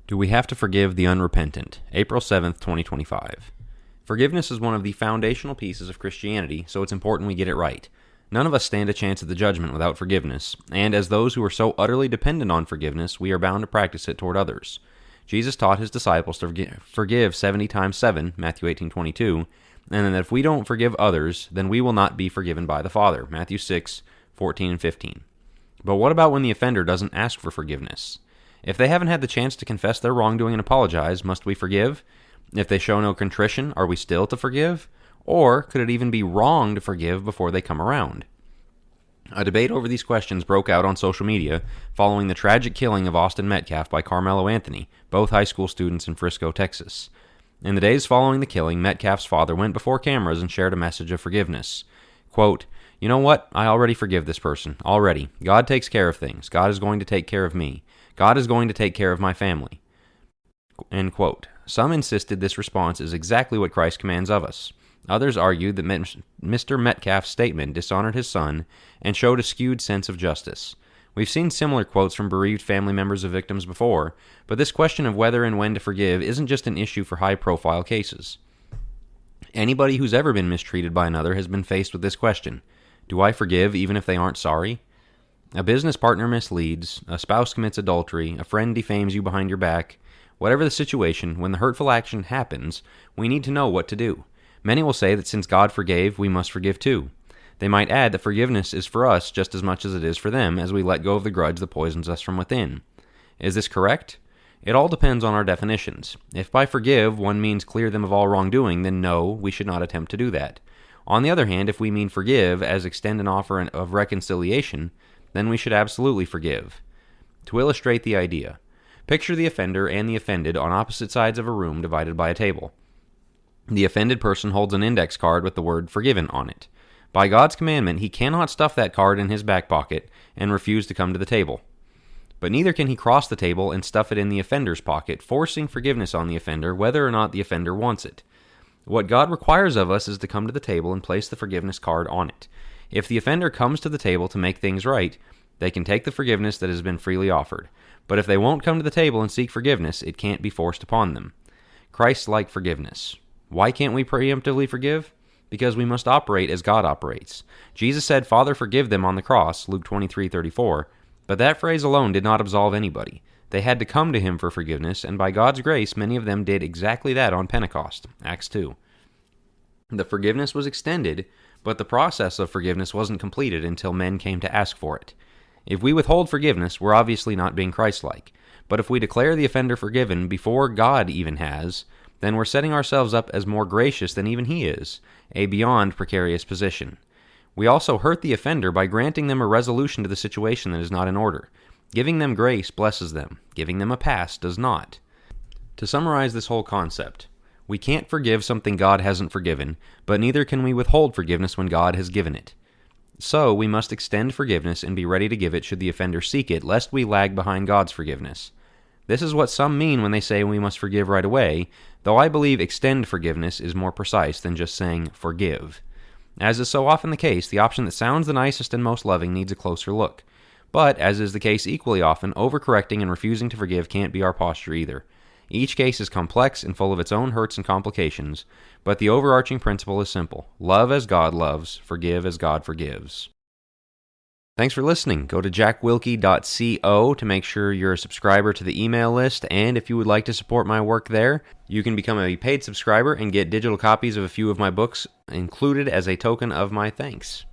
Do we have to forgive the unrepentant? April 7th, 2025. Forgiveness is one of the foundational pieces of Christianity, so it's important we get it right. None of us stand a chance at the judgment without forgiveness, and as those who are so utterly dependent on forgiveness, we are bound to practice it toward others. Jesus taught his disciples to forgive 70 times 7, Matthew 18:22, and that if we don't forgive others, then we will not be forgiven by the Father, Matthew 6:14 and 15. But what about when the offender doesn't ask for forgiveness? If they haven't had the chance to confess their wrongdoing and apologize, must we forgive? If they show no contrition, are we still to forgive? Or could it even be wrong to forgive before they come around? A debate over these questions broke out on social media following the tragic killing of Austin Metcalf by Carmelo Anthony, both high school students in Frisco, Texas. In the days following the killing, Metcalf's father went before cameras and shared a message of forgiveness. Quote, "You know what? I already forgive this person. Already. God takes care of things. God is going to take care of me. God is going to take care of my family." End quote. Some insisted this response is exactly what Christ commands of us. Others argued that Mr. Metcalf's statement dishonored his son and showed a skewed sense of justice. We've seen similar quotes from bereaved family members of victims before, but this question of whether and when to forgive isn't just an issue for high-profile cases. Anybody who's ever been mistreated by another has been faced with this question. Do I forgive even if they aren't sorry? A business partner misleads, a spouse commits adultery, a friend defames you behind your back. Whatever the situation, when the hurtful action happens, we need to know what to do. Many will say that since God forgave, we must forgive too. They might add that forgiveness is for us just as much as it is for them as we let go of the grudge that poisons us from within. Is this correct? It all depends on our definitions. If by forgive one means clear them of all wrongdoing, then no, we should not attempt to do that. On the other hand, if we mean forgive as extend an offer of reconciliation, then we should absolutely forgive. To illustrate the idea, picture the offender and the offended on opposite sides of a room divided by a table. The offended person holds an index card with the word forgiven on it. By God's commandment, he cannot stuff that card in his back pocket and refuse to come to the table. But neither can he cross the table and stuff it in the offender's pocket, forcing forgiveness on the offender whether or not the offender wants it. What God requires of us is to come to the table and place the forgiveness card on it. If the offender comes to the table to make things right, they can take the forgiveness that has been freely offered. But if they won't come to the table and seek forgiveness, it can't be forced upon them. Christ-like forgiveness. Why can't we preemptively forgive? Because we must operate as God operates. Jesus said, "Father, forgive them" on the cross, Luke 23:34, but that phrase alone did not absolve anybody. They had to come to him for forgiveness, and by God's grace, many of them did exactly that on Pentecost, Acts 2. The forgiveness was extended, but the process of forgiveness wasn't completed until men came to ask for it. If we withhold forgiveness, we're obviously not being Christ-like. But if we declare the offender forgiven before God even has, then we're setting ourselves up as more gracious than even he is, a beyond precarious position. We also hurt the offender by granting them a resolution to the situation that is not in order. Giving them grace blesses them. Giving them a pass does not. To summarize this whole concept, we can't forgive something God hasn't forgiven, but neither can we withhold forgiveness when God has given it. So, we must extend forgiveness and be ready to give it should the offender seek it, lest we lag behind God's forgiveness. This is what some mean when they say we must forgive right away, though I believe extend forgiveness is more precise than just saying forgive. As is so often the case, the option that sounds the nicest and most loving needs a closer look. But, as is the case equally often, overcorrecting and refusing to forgive can't be our posture either. Each case is complex and full of its own hurts and complications, but the overarching principle is simple. Love as God loves, forgive as God forgives. Thanks for listening. Go to jackwilkie.co to make sure you're a subscriber to the email list, and if you would like to support my work there, you can become a paid subscriber and get digital copies of a few of my books included as a token of my thanks.